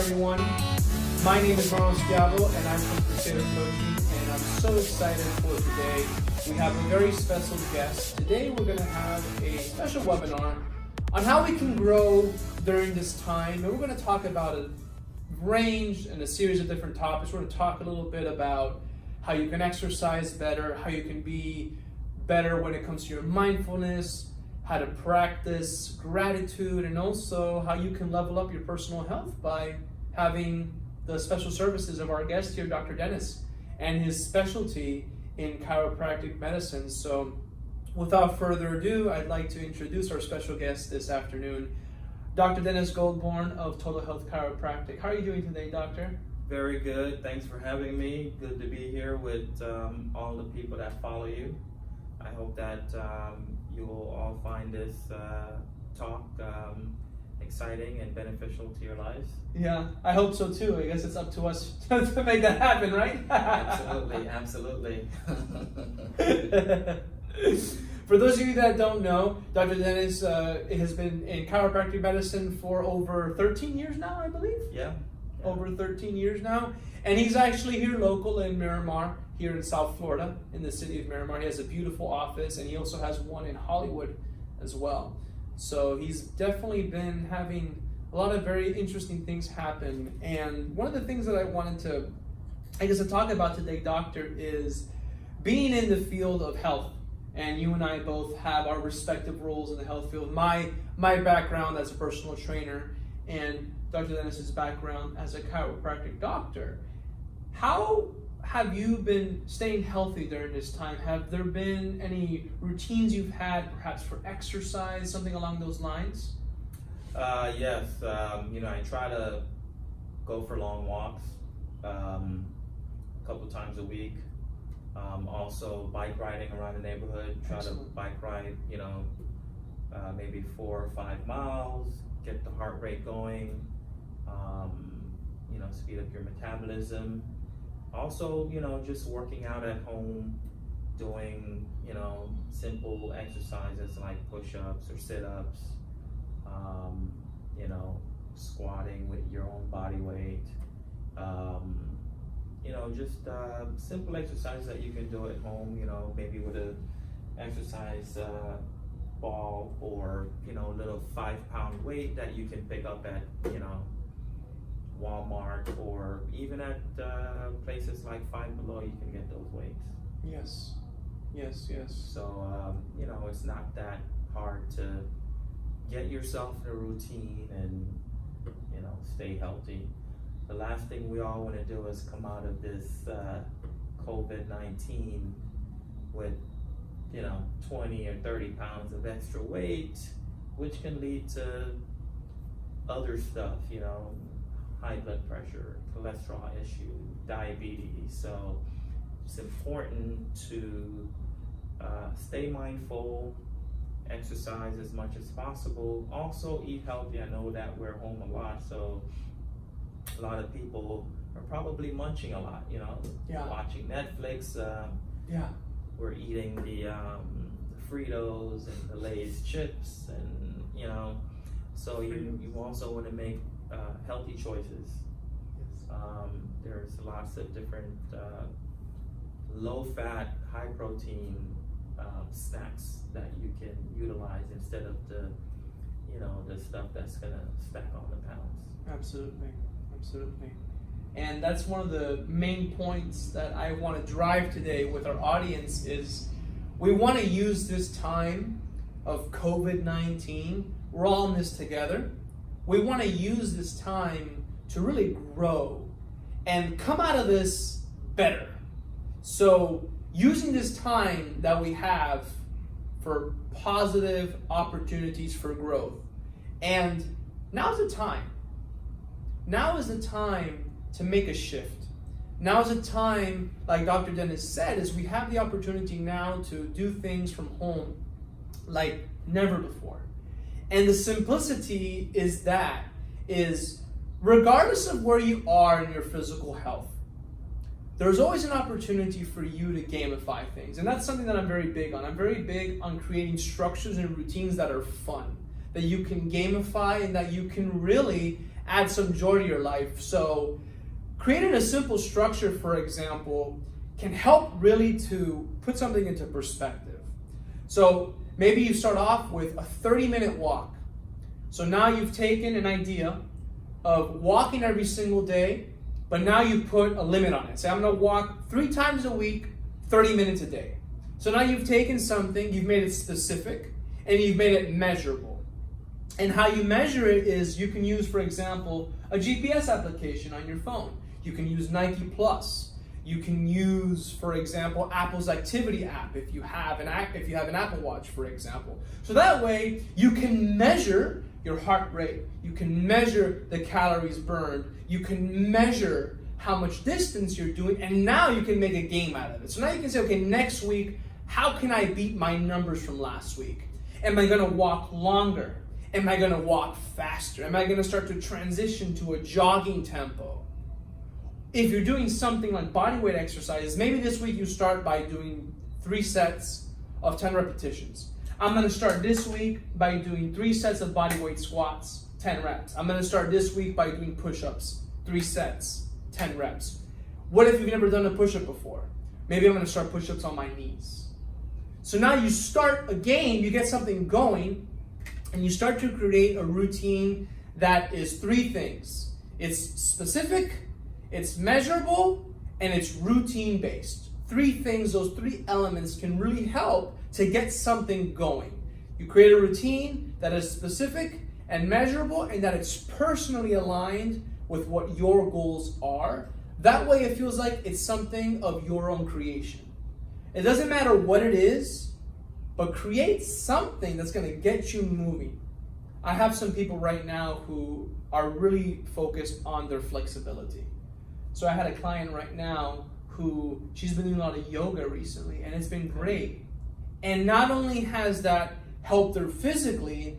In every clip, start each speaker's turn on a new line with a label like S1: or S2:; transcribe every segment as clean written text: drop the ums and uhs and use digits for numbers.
S1: everyone. My name is Ronald Schiavo and I'm from Crusader Coaching, and I'm so excited for today. We have a very special guest. Today we're going to have a special webinar on how we can grow during this time, and we're going to talk about a range and a series of different topics. We're going to talk a little bit about how you can exercise better, how you can be better when it comes to your mindfulness, how to practice gratitude, and also how you can level up your personal health by having the special services of our guest here, Dr. Dennis, and his specialty in chiropractic medicine. So without further ado, I'd like to introduce our special guest this afternoon, Dr. Dennis Goldborn of Total Health Chiropractic. How are you doing today, Doctor?
S2: Very good. Thanks for having me. Good to be here with all the people that follow you. I hope that you will all find this talk exciting and beneficial to your lives.
S1: Yeah, I hope so too. I guess it's up to us to make that happen, right?
S2: Absolutely, absolutely.
S1: For those of you that don't know, Dr. Dennis has been in chiropractic medicine for over 13 years now, I believe?
S2: Yeah.
S1: Over 13 years now. And he's actually here local in Miramar, here in South Florida, in the city of Miramar. He has a beautiful office, and he also has one in Hollywood as well. So he's definitely been having a lot of very interesting things happen. And one of the things that I wanted to talk about today, Doctor, is being in the field of health. And you and I both have our respective roles in the health field. My background as a personal trainer, and Dr. Dennis's background as a chiropractic doctor. How have you been staying healthy during this time? Have there been any routines you've had, perhaps for exercise, something along those lines?
S2: Yes. I try to go for long walks a couple times a week. Also bike riding around the neighborhood. Try
S1: Excellent.
S2: to bike ride, maybe 4 or 5 miles, get the heart rate going, speed up your metabolism. Also, just working out at home, doing, simple exercises like push-ups or sit-ups, squatting with your own body weight, just simple exercises that you can do at home, maybe with a exercise ball or, little 5-pound weight that you can pick up at, Walmart, or even at places like Five Below, you can get those weights.
S1: Yes.
S2: So, it's not that hard to get yourself in a routine and, stay healthy. The last thing we all want to do is come out of this COVID-19 with, 20 or 30 pounds of extra weight, which can lead to other stuff, high blood pressure, cholesterol issue, diabetes. So it's important to stay mindful, exercise as much as possible. Also eat healthy. I know that we're home a lot, so a lot of people are probably munching a lot, watching Netflix. We're eating the Fritos and the Lay's chips, and so you also want to make healthy choices. There's lots of different low-fat, high-protein snacks that you can utilize instead of the stuff that's gonna stack on the pounds.
S1: Absolutely. And that's one of the main points that I want to drive today with our audience is we want to use this time of COVID-19. We're all in this together. We want to use this time to really grow and come out of this better. So using this time that we have for positive opportunities for growth. And now's the time. Now is the time to make a shift. Now is the time, like Dr. Dennis said, is we have the opportunity now to do things from home like never before. And the simplicity is regardless of where you are in your physical health, there's always an opportunity for you to gamify things. And that's something that I'm very big on. I'm very big on creating structures and routines that are fun, that you can gamify and that you can really add some joy to your life. So creating a simple structure, for example, can help really to put something into perspective. So maybe you start off with a 30-minute walk. So now you've taken an idea of walking every single day, but now you put a limit on it. Say, I'm gonna walk 3 times a week, 30 minutes a day. So now you've taken something, you've made it specific, and you've made it measurable. And how you measure it is you can use, for example, a GPS application on your phone. You can use Nike Plus. You can use, for example, Apple's activity app if you have an Apple Watch, for example. So that way you can measure your heart rate. You can measure the calories burned. You can measure how much distance you're doing, and now you can make a game out of it. So now you can say, okay, next week, how can I beat my numbers from last week? Am I gonna walk longer? Am I gonna walk faster? Am I gonna start to transition to a jogging tempo? If you're doing something like bodyweight exercises, maybe this week you start by doing 3 sets of 10 repetitions. I'm gonna start this week by doing 3 sets of bodyweight squats, 10 reps. I'm gonna start this week by doing push-ups, 3 sets, 10 reps. What if you've never done a push-up before? Maybe I'm gonna start push-ups on my knees. So now you start a game, you get something going, and you start to create a routine that is 3 things. It's specific, it's measurable, and it's routine-based. 3 things, those 3 elements can really help to get something going. You create a routine that is specific and measurable, and that it's personally aligned with what your goals are. That way it feels like it's something of your own creation. It doesn't matter what it is, but create something that's gonna get you moving. I have some people right now who are really focused on their flexibility. So I had a client right now who, she's been doing a lot of yoga recently, and it's been great. And not only has that helped her physically,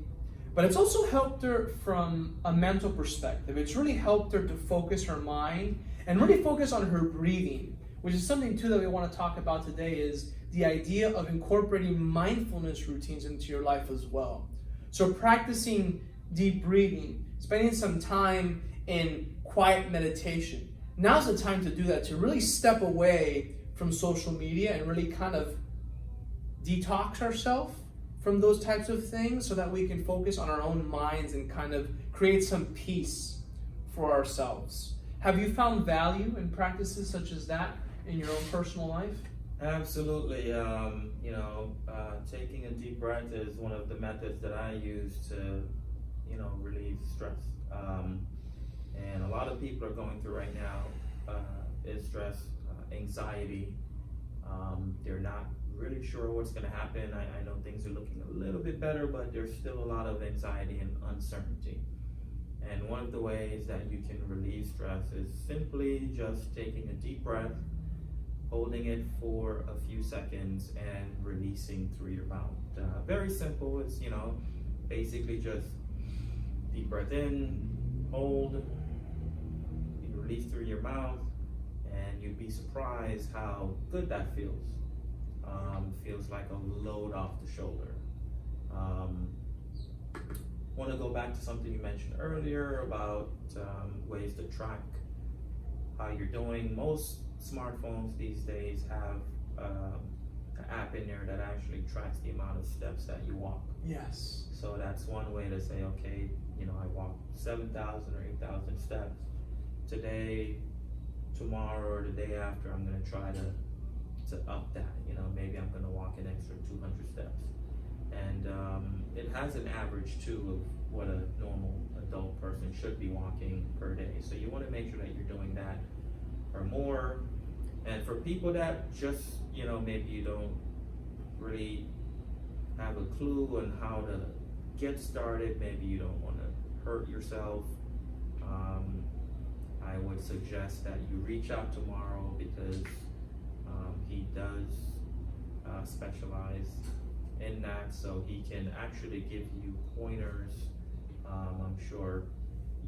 S1: but it's also helped her from a mental perspective. It's really helped her to focus her mind and really focus on her breathing, which is something too that we want to talk about today, is the idea of incorporating mindfulness routines into your life as well. So practicing deep breathing, spending some time in quiet meditation. Now's the time to do that, to really step away from social media and really kind of detox ourselves from those types of things so that we can focus on our own minds and kind of create some peace for ourselves. Have you found value in practices such as that in your own personal life?
S2: Absolutely. Taking a deep breath is one of the methods that I use to, relieve stress. And a lot of people are going through right now is stress, anxiety. They're not really sure what's going to happen. I know things are looking a little bit better, but there's still a lot of anxiety and uncertainty. And one of the ways that you can relieve stress is simply just taking a deep breath, holding it for a few seconds, and releasing through your mouth. Very simple. It's, basically just deep breath in, hold, you release through your mouth, and you'd be surprised how good that feels. Feels like a load off the shoulder. Want to go back to something you mentioned earlier about ways to track how you're doing. Most smartphones these days have an app in there that actually tracks the amount of steps that you walk.
S1: Yes.
S2: So that's one way to say, okay, I walked 7,000 or 8,000 steps. Today, tomorrow, or the day after, I'm going to try to up that. Maybe I'm going to walk an extra 200 steps. And it has an average too of what a normal adult person should be walking per day. So you want to make sure that you're doing that or more. And for people that just, maybe you don't really have a clue on how to get started, maybe you don't want to hurt yourself, I would suggest that you reach out tomorrow, because he does specialize in that, so he can actually give you pointers. I'm sure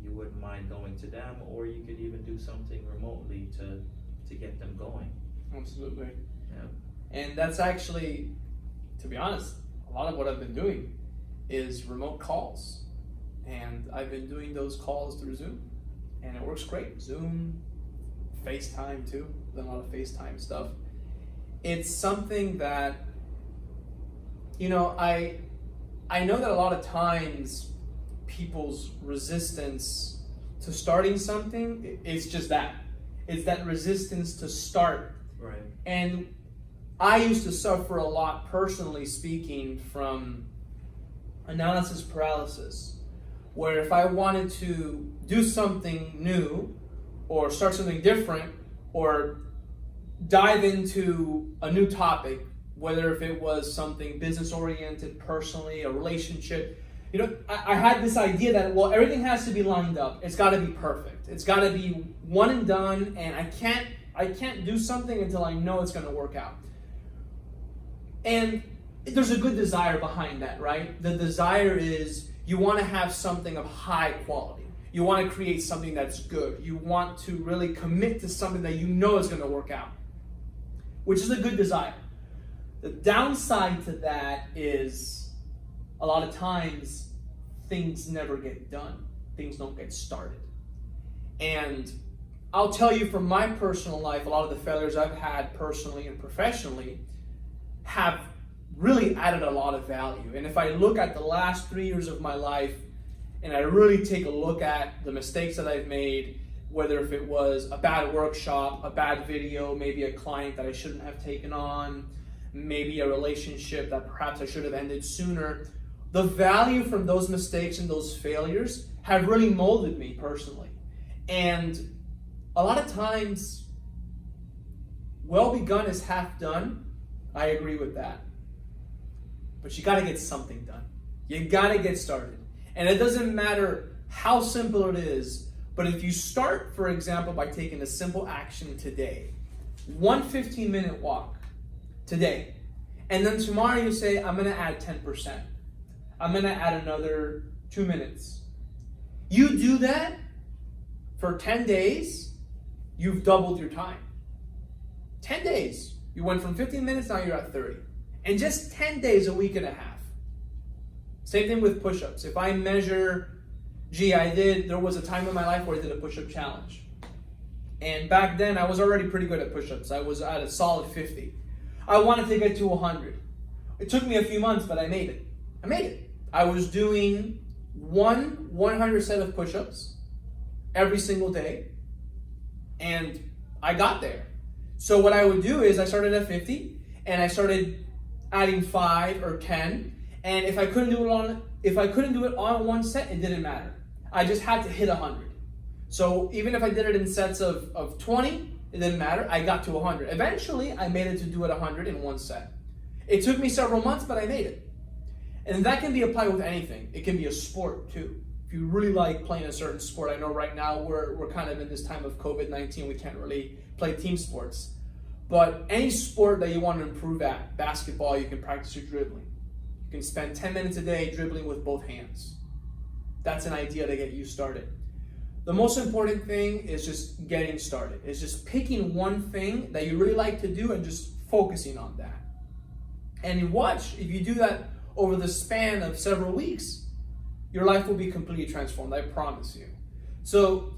S2: you wouldn't mind going to them, or you could even do something remotely to get them going.
S1: Absolutely.
S2: Yeah.
S1: And that's actually, to be honest, a lot of what I've been doing is remote calls. And I've been doing those calls through Zoom, and it works great. Zoom, FaceTime too, done a lot of FaceTime stuff. It's something that, you know, I know that a lot of times people's resistance to starting something, it's just that. It's that resistance to start.
S2: Right.
S1: And I used to suffer a lot, personally speaking, from analysis paralysis, where if I wanted to do something new or start something different or dive into a new topic, whether if it was something business oriented, personally, a relationship, you know, I had this idea that, well, everything has to be lined up. It's got to be perfect. It's got to be one and done, and I can't do something until I know it's going to work out. And there's a good desire behind that, right? The desire is you want to have something of high quality. You want to create something that's good. You want to really commit to something that you know is going to work out, which is a good desire. The downside to that is a lot of times things never get done. Things don't get started. And I'll tell you from my personal life, a lot of the failures I've had personally and professionally have really added a lot of value. And if I look at the last 3 years of my life and I really take a look at the mistakes that I've made, whether if it was a bad workshop, a bad video, maybe a client that I shouldn't have taken on, maybe a relationship that perhaps I should have ended sooner, the value from those mistakes and those failures have really molded me personally. And a lot of times, well begun is half done. I agree with that. But you got to get something done. You got to get started. And it doesn't matter how simple it is, but if you start, for example, by taking a simple action today, one 15-minute walk today, and then tomorrow you say, I'm going to add 10%. I'm going to add another 2 minutes. You do that for 10 days, you've doubled your time. 10 days. You went from 15 minutes, now you're at 30. And just 10 days, a week and a half. Same thing with push-ups. If I measure, there was a time in my life where I did a push-up challenge. And back then, I was already pretty good at push-ups. I was at a solid 50. I wanted to get to 100. It took me a few months, but I made it. I was doing 100 set of push-ups every single day. And I got there. So what I would do is I started at 50 and I started adding 5 or 10. And if I couldn't do it on one set, it didn't matter. I just had to hit 100. So even if I did it in sets of 20, it didn't matter. I got to 100. Eventually, I made it to do it 100 in one set. It took me several months, but I made it. And that can be applied with anything. It can be a sport too. If you really like playing a certain sport, I know right now we're kind of in this time of COVID-19, we can't really play team sports. But any sport that you want to improve at, basketball, you can practice your dribbling. You can spend 10 minutes a day dribbling with both hands. That's an idea to get you started. The most important thing is just getting started. It's just picking one thing that you really like to do and just focusing on that. And watch, if you do that over the span of several weeks, your life will be completely transformed, I promise you. So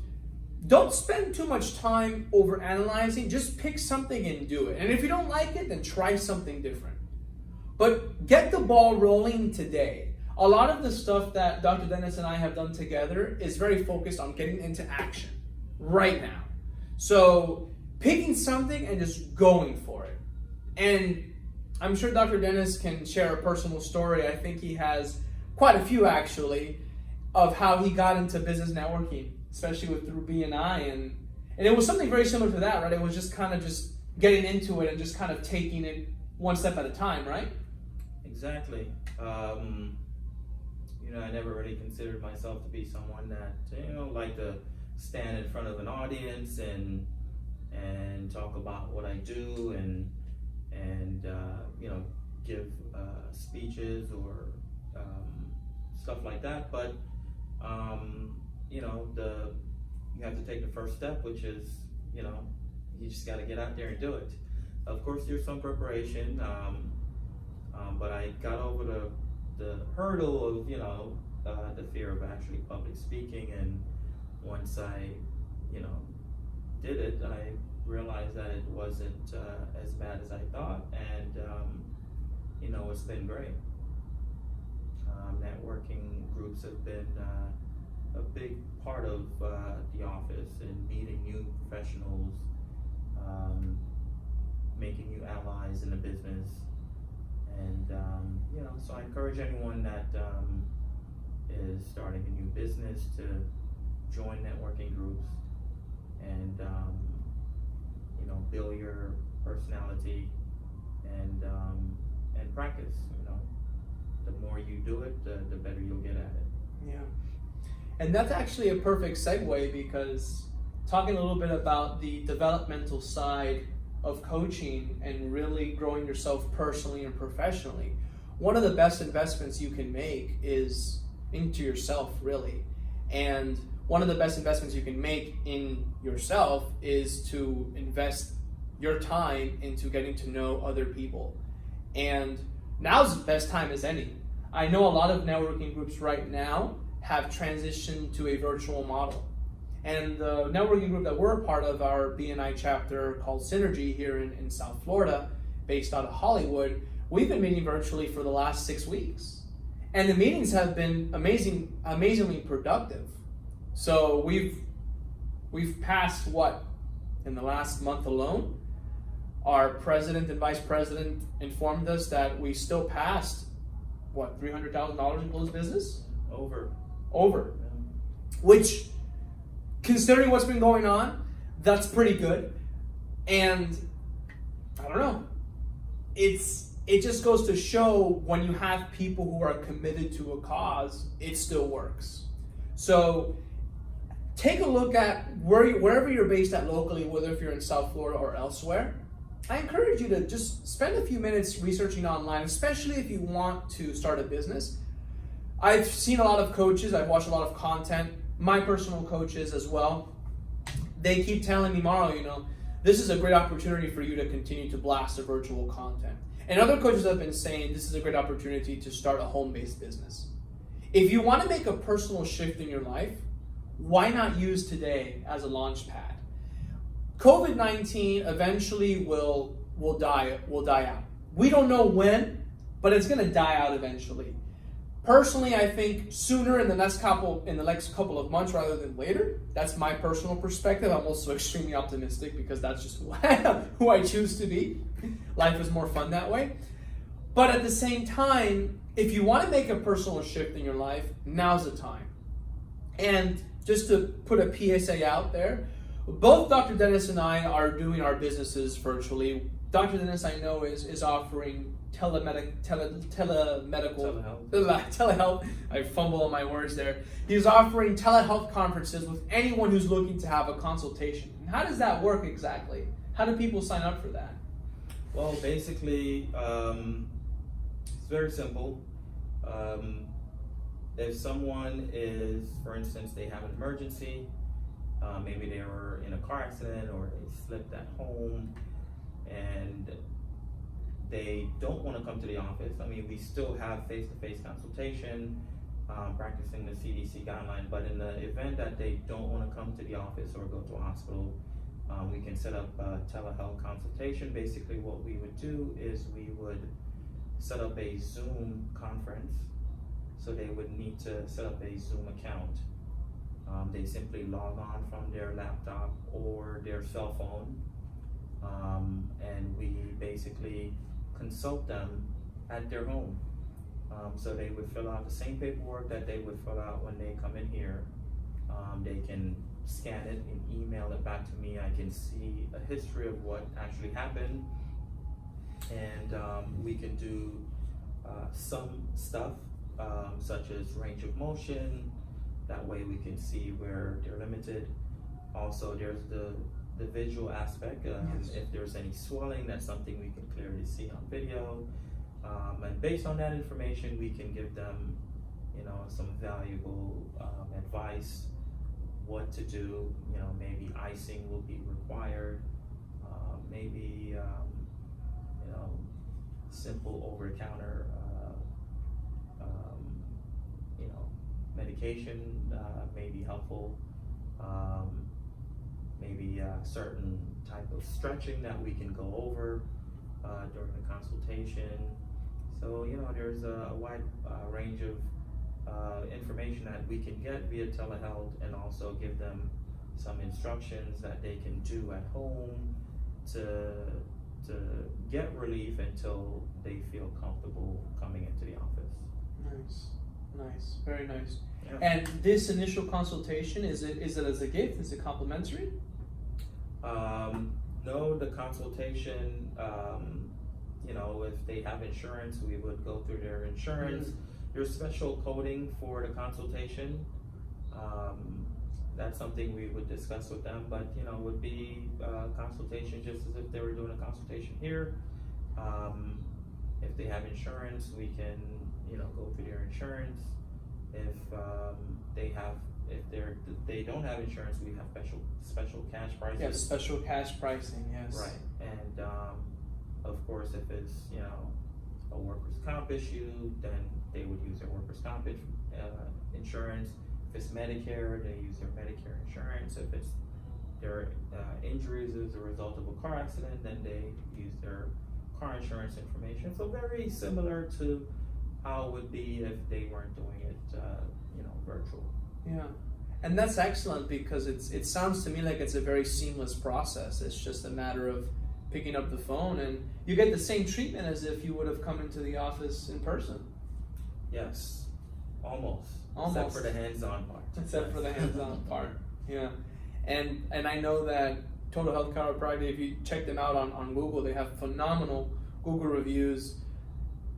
S1: don't spend too much time over analyzing, just pick something and do it. And if you don't like it, then try something different. But get the ball rolling today. A lot of the stuff that Dr. Dennis and I have done together is very focused on getting into action right now. So picking something and just going for it. And I'm sure Dr. Dennis can share a personal story. I think he has quite a few actually of how he got into business networking, especially through BNI. And it was something very similar to that, right? It was just kind of just getting into it and just kind of taking it one step at a time, right?
S2: Exactly. I never really considered myself to be someone that, like to stand in front of an audience and talk about what I do and give speeches or stuff like that. But you have to take the first step, which is you just got to get out there and do it. Of course, there's some preparation, but I got over the hurdle of the fear of actually public speaking, and once I, did it, I realized that it wasn't as bad as I thought, and it's been great. Networking groups have been a big part of the office, and meeting new professionals, making new allies in the business, and so I encourage anyone that is starting a new business to join networking groups and build your personality and practice. The more you do it, the better you'll get at it.
S1: Yeah. And that's actually a perfect segue, because talking a little bit about the developmental side of coaching and really growing yourself personally and professionally, one of the best investments you can make is into yourself, really. And one of the best investments you can make in yourself is to invest your time into getting to know other people. And now's the best time as any. I know a lot of networking groups right now have transitioned to a virtual model. And the networking group that we're a part of, our BNI chapter called Synergy here in South Florida, based out of Hollywood, we've been meeting virtually for the last 6 weeks. And the meetings have been amazingly productive. So we've passed in the last month alone, our president and vice president informed us that we still passed $300,000 in closed business? Over.
S2: Yeah.
S1: Which, considering what's been going on, that's pretty good. And I don't know. It just goes to show, when you have people who are committed to a cause, it still works. So take a look at wherever you're based at locally, whether if you're in South Florida or elsewhere. I encourage you to just spend a few minutes researching online, especially if you want to start a business. I've seen a lot of coaches, I've watched a lot of content, my personal coaches as well. They keep telling me, Mauro, this is a great opportunity for you to continue to blast the virtual content. And other coaches have been saying this is a great opportunity to start a home-based business. If you want to make a personal shift in your life, why not use today as a launch pad? COVID-19 eventually will die out. We don't know when, but it's going to die out eventually. Personally, I think sooner in the next couple of months rather than later. That's my personal perspective. I'm also extremely optimistic, because that's just who I choose to be. Life is more fun that way. But at the same time, if you want to make a personal shift in your life, now's the time. And just to put a PSA out there, both Dr. Dennis and I are doing our businesses virtually. Dr. Dennis, I know, is offering telehealth. I fumble on my words there. He's offering telehealth conferences with anyone who's looking to have a consultation. And how does that work exactly? How do people sign up for that?
S2: Well, basically, it's very simple. If someone is, for instance, they have an emergency, maybe they were in a car accident or they slipped at home and they don't want to come to the office. We still have face-to-face consultation, practicing the CDC guideline, but in the event that they don't want to come to the office or go to a hospital, we can set up a telehealth consultation. Basically what we would do is we would set up a Zoom conference. So they would need to set up a Zoom account. They simply log on from their laptop or their cell phone, and we basically consult them at their home. So they would fill out the same paperwork that they would fill out when they come in here. They can scan it and email it back to me. I can see a history of what actually happened, and we can do some stuff such as range of motion. That way we can see where they're limited. Also, there's the visual aspect.
S1: Yes.
S2: If there's any swelling, that's something we can clearly see on video. And based on that information, we can give them, some valuable advice, what to do. Maybe icing will be required. Maybe, simple over-the-counter, medication may be helpful, maybe a certain type of stretching that we can go over during the consultation. So, you know, there's a wide range of information that we can get via telehealth, and also give them some instructions that they can do at home to get relief until they feel comfortable coming into the office.
S1: Nice, very nice.
S2: Yeah.
S1: And this initial consultation, is it as a gift? Is it complimentary?
S2: No, the consultation, you know, if they have insurance, we would go through their insurance. There's special coding for the consultation. That's something we would discuss with them, but, you know, would be consultation just as if they were doing a consultation here. If they have insurance, we can, you know, go through their insurance. If they don't have insurance, we have special cash prices.
S1: Yeah, special cash pricing, yes.
S2: Right, and of course, if it's, you know, a workers' comp issue, then they would use their workers' comp insurance. If it's Medicare, they use their Medicare insurance. If it's their injuries as a result of a car accident, then they use their car insurance information. So very similar to how it would be if they weren't doing it, you know, virtual.
S1: Yeah, and that's excellent, because it sounds to me like it's a very seamless process. It's just a matter of picking up the phone, and you get the same treatment as if you would have come into the office in person.
S2: Yes, almost. Except for the hands-on part.
S1: Except for the hands-on part, yeah. And I know that Total Health Chiropractic, if you check them out on Google, they have phenomenal Google reviews.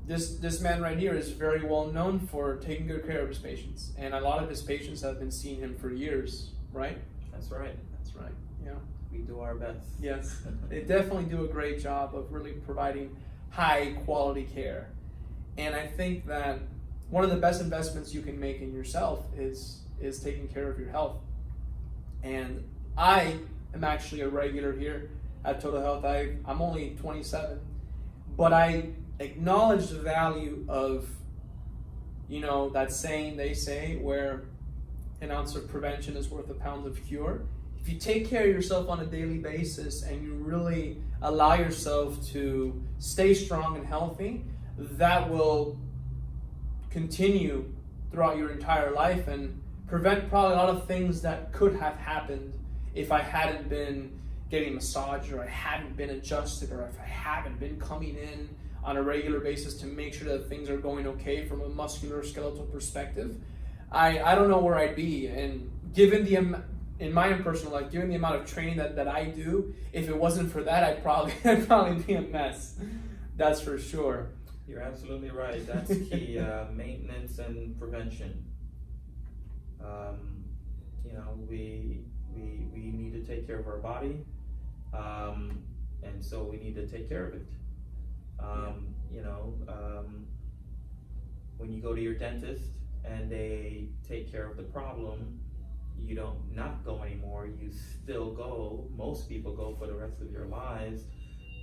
S1: This man right here is very well known for taking good care of his patients, and a lot of his patients have been seeing him for years, right?
S2: That's right.
S1: That's right, yeah.
S2: We do our best.
S1: Yes, they definitely do a great job of really providing high quality care. And I think that one of the best investments you can make in yourself is taking care of your health. And I am actually a regular here at Total Health. I'm only 27, but I acknowledge the value of, you know, that saying they say where an ounce of prevention is worth a pound of cure. If you take care of yourself on a daily basis and you really allow yourself to stay strong and healthy, that will continue throughout your entire life and prevent probably a lot of things that could have happened if I hadn't been getting massaged, or I hadn't been adjusted, or if I haven't been coming in on a regular basis to make sure that things are going okay from a musculoskeletal perspective. I don't know where I'd be. And given in my own personal life, given the amount of training that I do, if it wasn't for that, I'd probably be a mess. That's for sure.
S2: You're absolutely right. That's key. Maintenance and prevention. You know, we need to take care of our body, and so we need to take care of it. You know, when you go to your dentist and they take care of the problem, you don't not go anymore. You still go. Most people go for the rest of your lives.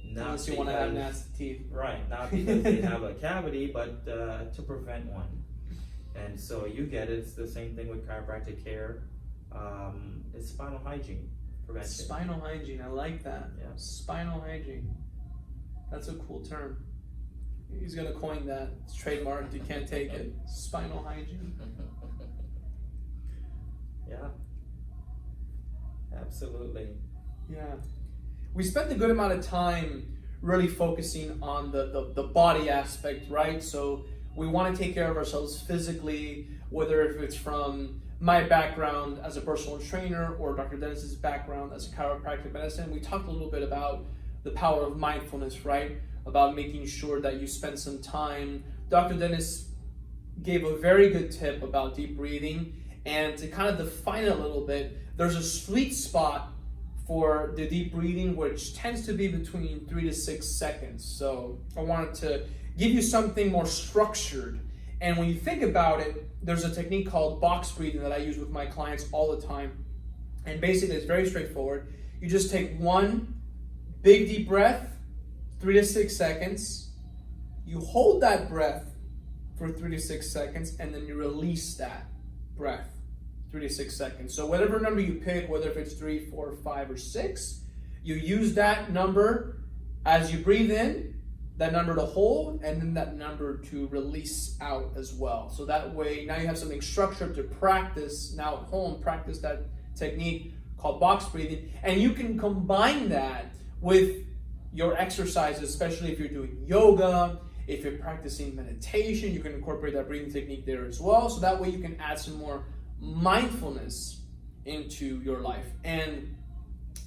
S2: Not
S1: unless you want to have nasty teeth. Right,
S2: not because they have a cavity, but to prevent one. And so you get it. It's the same thing with chiropractic care. It's spinal hygiene prevention.
S1: Spinal hygiene, I like that.
S2: Yeah.
S1: Spinal hygiene. That's a cool term. He's gonna coin that. It's trademarked. You can't take it. Spinal hygiene.
S2: Yeah. Absolutely.
S1: Yeah. We spent a good amount of time really focusing on the body aspect, right? So we want to take care of ourselves physically, whether if it's from my background as a personal trainer or Dr. Dennis's background as a chiropractic medicine. We talked a little bit about the power of mindfulness, right? About making sure that you spend some time. Dr. Dennis gave a very good tip about deep breathing, and to kind of define it a little bit, there's a sweet spot for the deep breathing, which tends to be between 3 to 6 seconds. So I wanted to give you something more structured. And when you think about it, there's a technique called box breathing that I use with my clients all the time. And basically it's very straightforward. You just take one big deep breath, 3 to 6 seconds. You hold that breath for 3 to 6 seconds, and then you release that breath, 3 to 6 seconds. So whatever number you pick, whether if it's 3, 4, 5, or 6, you use that number as you breathe in, that number to hold, and then that number to release out as well. So that way, now you have something structured to practice. Now at home, practice that technique called box breathing, and you can combine that with your exercises, especially if you're doing yoga, if you're practicing meditation, you can incorporate that breathing technique there as well. So that way you can add some more mindfulness into your life. And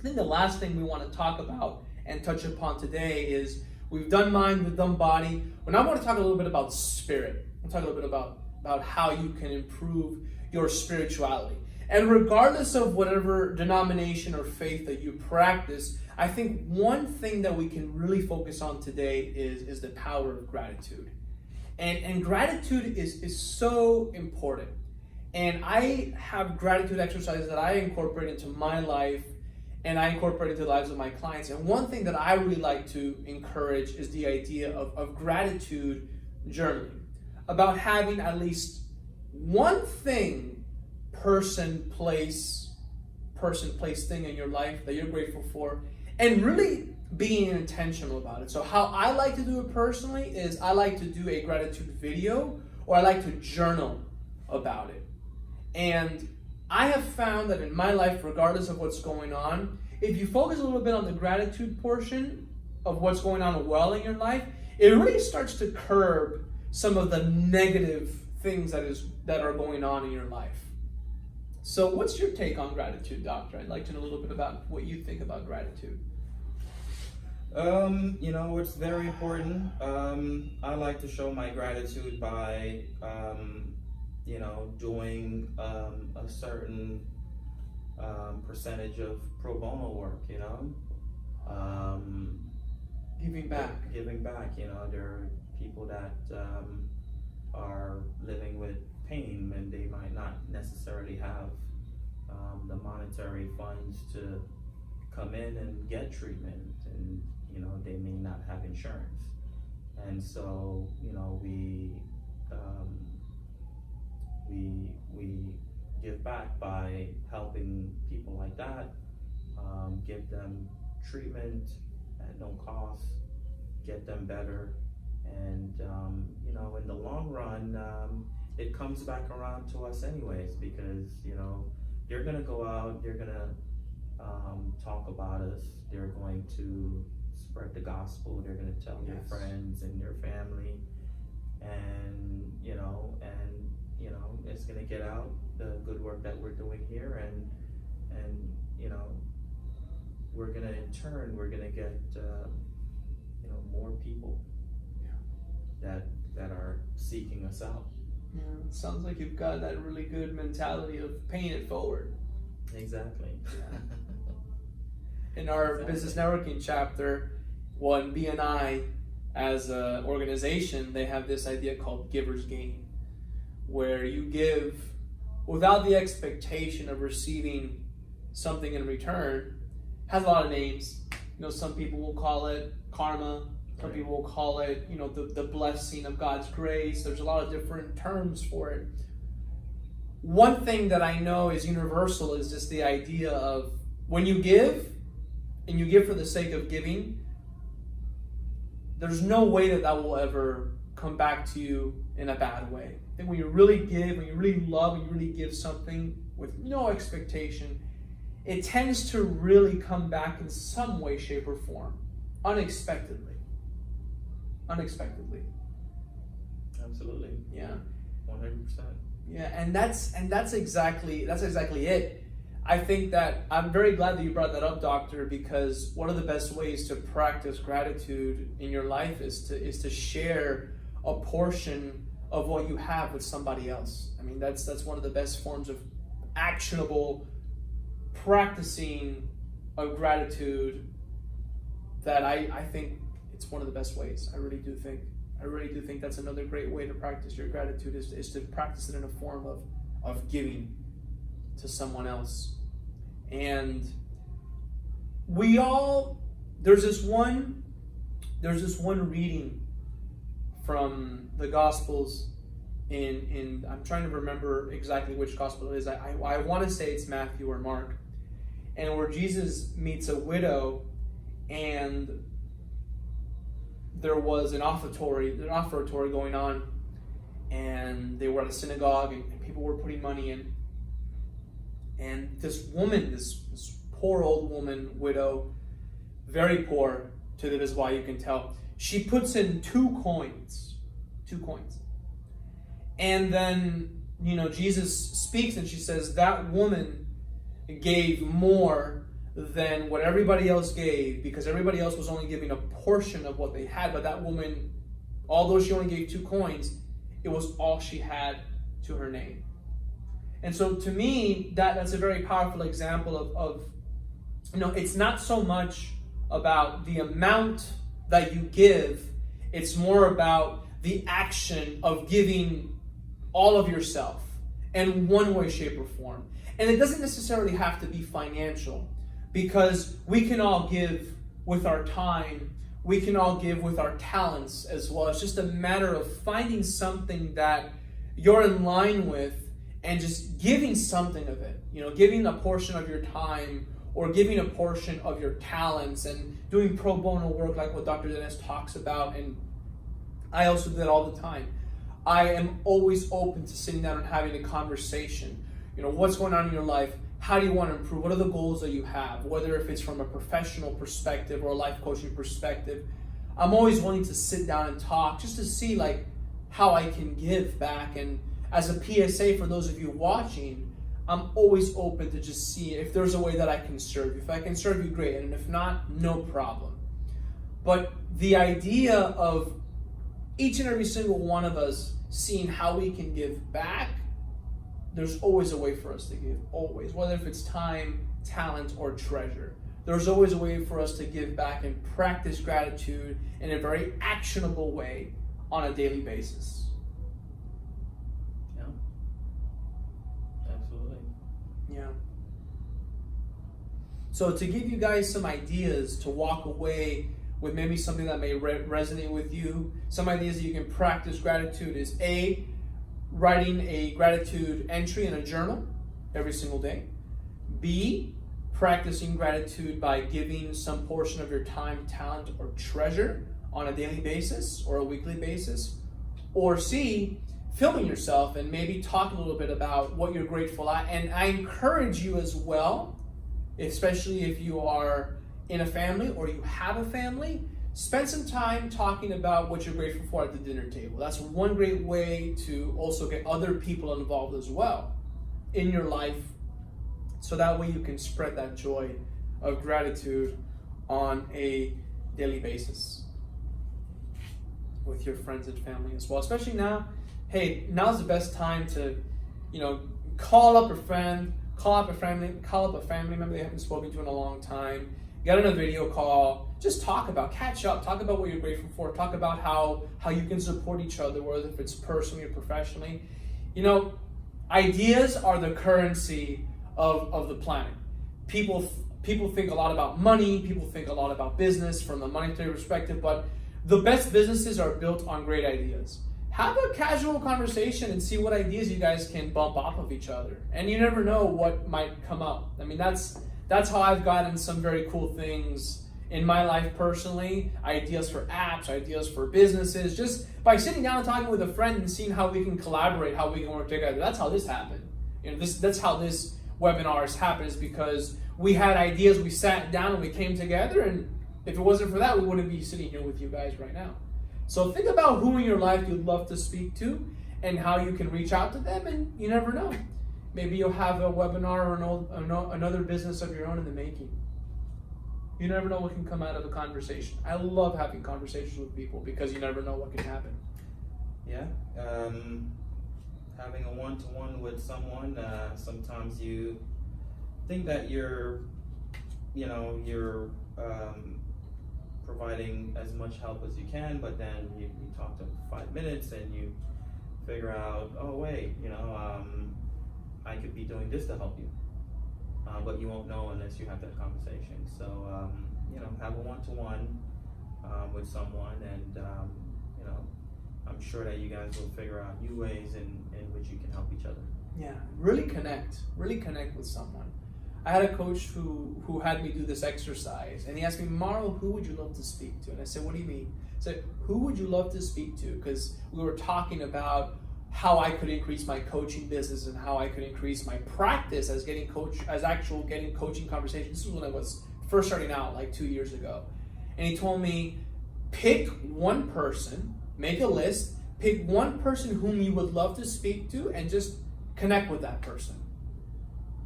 S1: I think the last thing we want to talk about and touch upon today is we've done mind, we've done body, but now I want to talk a little bit about spirit. We'll talk a little bit about how you can improve your spirituality. And regardless of whatever denomination or faith that you practice, I think one thing that we can really focus on today is the power of gratitude. And gratitude is so important. And I have gratitude exercises that I incorporate into my life, and I incorporate into the lives of my clients. And one thing that I really like to encourage is the idea of gratitude journaling, about having at least one thing, person, place, thing in your life that you're grateful for, and really being intentional about it. So how I like to do it personally is I like to do a gratitude video, or I like to journal about it. And I have found that in my life, regardless of what's going on, if you focus a little bit on the gratitude portion of what's going on well in your life, it really starts to curb some of the negative things that are going on in your life. So what's your take on gratitude, Doctor? I'd like to know a little bit about what you think about gratitude.
S2: It's very important. I like to show my gratitude by, doing a certain percentage of pro bono work,
S1: Giving back.
S2: Giving back, there are people that are living with pain, and they might not necessarily have the monetary funds to come in and get treatment, and they may not have insurance, and so we give back by helping people like that, give them treatment at no cost, get them better, and in the long run, it comes back around to us anyways, because they're gonna go out, they're gonna talk about us, they're going to spread the gospel, they're gonna tell their friends and their family, and it's gonna get out the good work that we're doing here, and we're gonna get more people that are seeking us out.
S1: Yeah, it sounds like you've got that really good mentality of paying it forward.
S2: Exactly.
S1: Yeah. In our business networking chapter, BNI as an organization, they have this idea called giver's gain, where you give without the expectation of receiving something in return. Has a lot of names. Some people will call it karma. Some people will call it, the blessing of God's grace. There's a lot of different terms for it. One thing that I know is universal is just the idea of when you give, and you give for the sake of giving, there's no way that will ever come back to you in a bad way. I think when you really give, when you really love, when you really give something with no expectation, it tends to really come back in some way, shape, or form, unexpectedly.
S2: Absolutely.
S1: Yeah.
S2: 100%.
S1: Yeah, and that's exactly it. I think that I'm very glad that you brought that up, Doctor, because one of the best ways to practice gratitude in your life is to share a portion of what you have with somebody else. I mean, that's one of the best forms of actionable practicing of gratitude that I think it's one of the best ways. I really do think that's another great way to practice your gratitude is to practice it in a form of giving to someone else. And there's this one reading from the Gospels in I'm trying to remember exactly which gospel it is. I want to say it's Matthew or Mark, and where Jesus meets a widow, and there was an offertory going on, and they were at a synagogue, and people were putting money in, and this woman, this poor old woman, widow, very poor to the visible eye, you can tell, she puts in two coins. And then, Jesus speaks and she says, that woman gave more than what everybody else gave, because everybody else was only giving a portion of what they had. But that woman, although she only gave 2 coins, it was all she had to her name. And so to me, that's a very powerful example of it's not so much about the amount that you give, it's more about the action of giving all of yourself in one way, shape, or form. And it doesn't necessarily have to be financial, because we can all give with our time, we can all give with our talents as well. It's just a matter of finding something that you're in line with and just giving something of it. Giving a portion of your time or giving a portion of your talents and doing pro bono work like what Dr. Dennis talks about. And I also do that all the time. I am always open to sitting down and having a conversation. What's going on in your life? How do you want to improve? What are the goals that you have? Whether if it's from a professional perspective or a life coaching perspective, I'm always willing to sit down and talk just to see how I can give back. And as a PSA for those of you watching, I'm always open to just see if there's a way that I can serve you. If I can serve you, great. And if not, no problem. But the idea of each and every single one of us seeing how we can give back, there's always a way for us to give, always. Whether if it's time, talent, or treasure. There's always a way for us to give back and practice gratitude in a very actionable way on a daily basis.
S2: Yeah. Absolutely.
S1: Yeah. So to give you guys some ideas to walk away with maybe something that may resonate with you, some ideas that you can practice gratitude is A, writing a gratitude entry in a journal every single day. B, practicing gratitude by giving some portion of your time, talent, or treasure on a daily basis or a weekly basis. Or C, filming yourself and maybe talk a little bit about what you're grateful at. And I encourage you as well, especially if you are in a family or you have a family, spend some time talking about what you're grateful for at the dinner table. That's one great way to also get other people involved as well in your life, so that way you can spread that joy of gratitude on a daily basis with your friends and family as well. Especially now, hey, now's the best time to, call up a friend, call up a family member they haven't spoken to in a long time. Get on a video call, just catch up, talk about what you're grateful for, talk about how you can support each other, whether if it's personally or professionally. Ideas are the currency of the planet. People think a lot about money, people think a lot about business from a monetary perspective, but the best businesses are built on great ideas. Have a casual conversation and see what ideas you guys can bump off of each other. And you never know what might come up. I mean, that's how I've gotten some very cool things in my life personally. Ideas for apps, ideas for businesses, just by sitting down and talking with a friend and seeing how we can collaborate, how we can work together. That's how this happened. That's how this webinar has happened, is because we had ideas, we sat down and we came together, and if it wasn't for that, we wouldn't be sitting here with you guys right now. So think about who in your life you'd love to speak to and how you can reach out to them, and you never know. Maybe you'll have a webinar or another business of your own in the making. You never know what can come out of a conversation. I love having conversations with people because you never know what can happen.
S2: Yeah. Having a one-to-one with someone, sometimes you think that you're providing as much help as you can, but then you talk to them for 5 minutes and you figure out, oh wait, I could be doing this to help you, but you won't know unless you have that conversation. So have a one-to-one with someone, and I'm sure that you guys will figure out new ways in which you can help each other.
S1: Yeah, really connect with someone. I had a coach who had me do this exercise, and he asked me, Mauro, who would you love to speak to? And I said, what do you mean? I said, who would you love to speak to? Because we were talking about how I could increase my coaching business and how I could increase my practice as getting coaching conversations. This was when I was first starting out, like 2 years ago. And he told me, pick one person, make a list, pick one person whom you would love to speak to, and just connect with that person.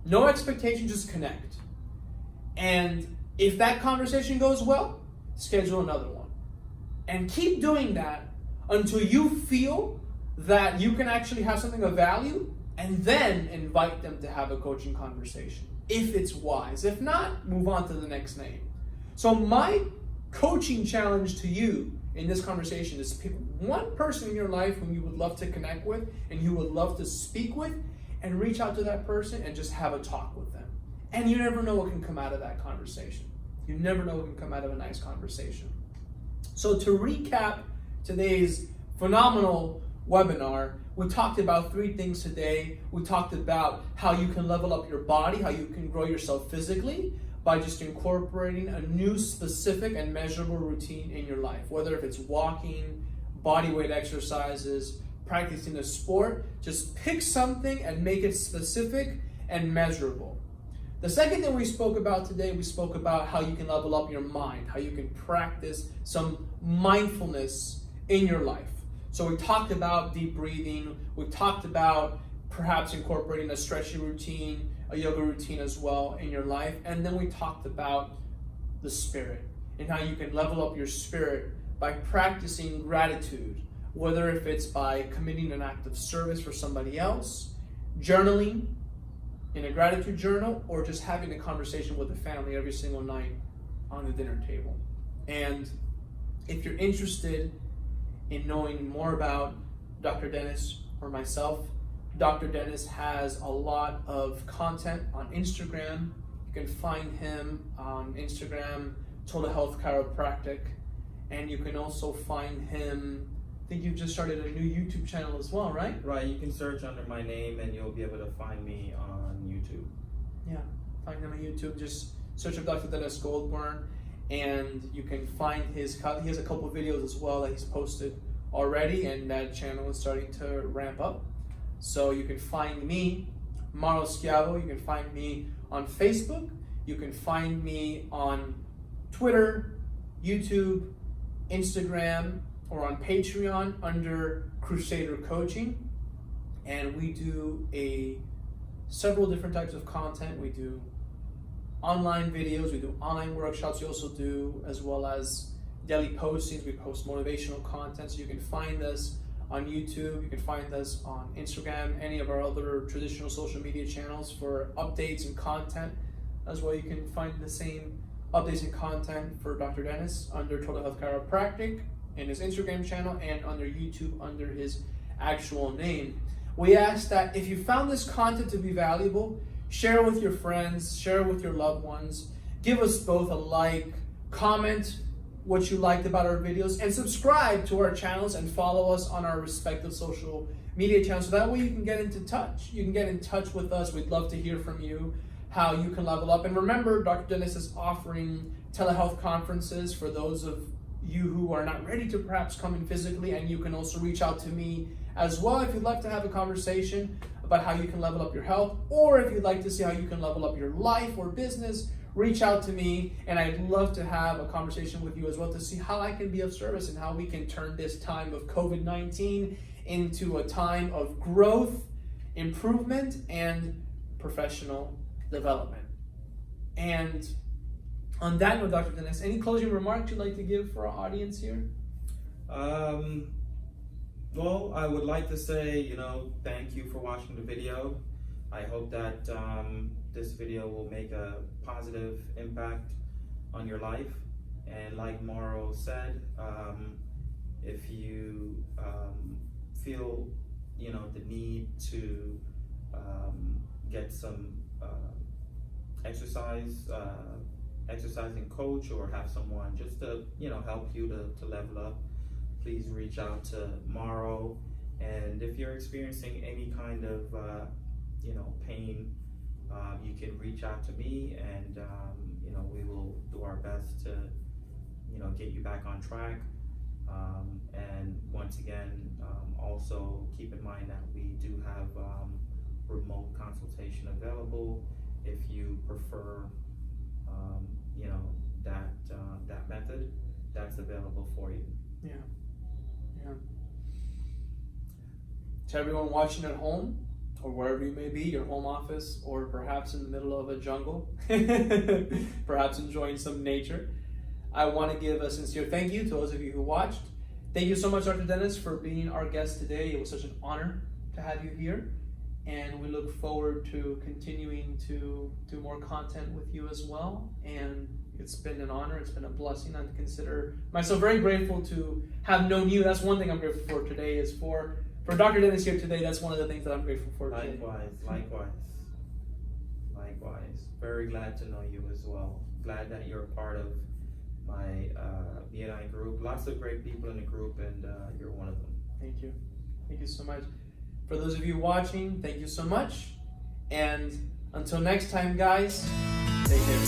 S1: No expectation, just connect. And if that conversation goes well, schedule another one. And keep doing that until you feel that you can actually have something of value, and then invite them to have a coaching conversation, if it's wise. If not, move on to the next name. So my coaching challenge to you in this conversation is pick one person in your life whom you would love to connect with and you would love to speak with, and reach out to that person and just have a talk with them. And you never know what can come out of that conversation. You never know what can come out of a nice conversation. So to recap today's phenomenal webinar, we talked about 3 things today. We talked about how you can level up your body, how you can grow yourself physically by just incorporating a new specific and measurable routine in your life, whether if it's walking, body weight exercises, practicing a sport. Just pick something and make it specific and measurable. The second thing we spoke about today, we spoke about how you can level up your mind, how you can practice some mindfulness in your life. So we talked about deep breathing, we talked about perhaps incorporating a stretching routine, a yoga routine as well in your life, and then we talked about the spirit and how you can level up your spirit by practicing gratitude, whether if it's by committing an act of service for somebody else, journaling in a gratitude journal, or just having a conversation with the family every single night on the dinner table. And if you're interested in knowing more about Dr. Dennis or myself, Dr. Dennis has a lot of content on Instagram. You can find him on Instagram, Total Health Chiropractic, and you can also find him, I think you've just started a new YouTube channel as well, right?
S2: Right, you can search under my name and you'll be able to find me on YouTube.
S1: Yeah, find him on YouTube. Just search up Dr. Dennis Goldburn, and you can find he has a couple of videos as well that he's posted already, and that channel is starting to ramp up. So you can find me, Mauro Schiavo. You can find me on Facebook. You can find me on Twitter, YouTube, Instagram, or on Patreon under Crusader Coaching. And we do several different types of content. We do online videos, we do online workshops, we also do as well as daily postings. We post motivational content. So you can find us on YouTube, you can find us on Instagram, any of our other traditional social media channels for updates and content. As well, you can find the same updates and content for Dr. Dennis under Total Health Chiropractic in his Instagram channel, and under YouTube under his actual name. We ask that if you found this content to be valuable, share it with your friends, share it with your loved ones, give us both a like, comment what you liked about our videos, and subscribe to our channels and follow us on our respective social media channels, so that way you can get into touch. You can get in touch with us. We'd love to hear from you, how you can level up. And remember, Dr. Dennis is offering telehealth conferences for those of you who are not ready to perhaps come in physically, and you can also reach out to me as well if you'd like to have a conversation about how you can level up your health, or if you'd like to see how you can level up your life or business. Reach out to me, and I'd love to have a conversation with you as well to see how I can be of service and how we can turn this time of COVID-19 into a time of growth, improvement, and professional development. And on that note, Dr. Dennis, any closing remarks you'd like to give for our audience here?
S2: Well, I would like to say, thank you for watching the video. I hope that this video will make a positive impact on your life. And like Mauro said, if you feel, the need to get some exercising coach, or have someone just to, help you to level up, please reach out to Morrow. And if you're experiencing any kind of pain, you can reach out to me, and we will do our best to get you back on track. And once again, also keep in mind that we do have remote consultation available if you prefer that method. That's available for you.
S1: Yeah. To everyone watching at home, or wherever you may be, your home office, or perhaps in the middle of a jungle, perhaps enjoying some nature, I want to give a sincere thank you to those of you who watched. Thank you so much, Dr. Dennis, for being our guest today. It was such an honor to have you here, and we look forward to continuing to do more content with you as well. And it's been an honor, it's been a blessing. I consider myself very grateful to have known you. That's one thing I'm grateful for today, is for Dr. Dennis here today. That's one of the things that I'm grateful for today.
S2: Likewise. Very glad to know you as well. Glad that you're a part of my BNI group. Lots of great people in the group, and you're one of them.
S1: Thank you. Thank you so much. For those of you watching, thank you so much. And until next time, guys, take care.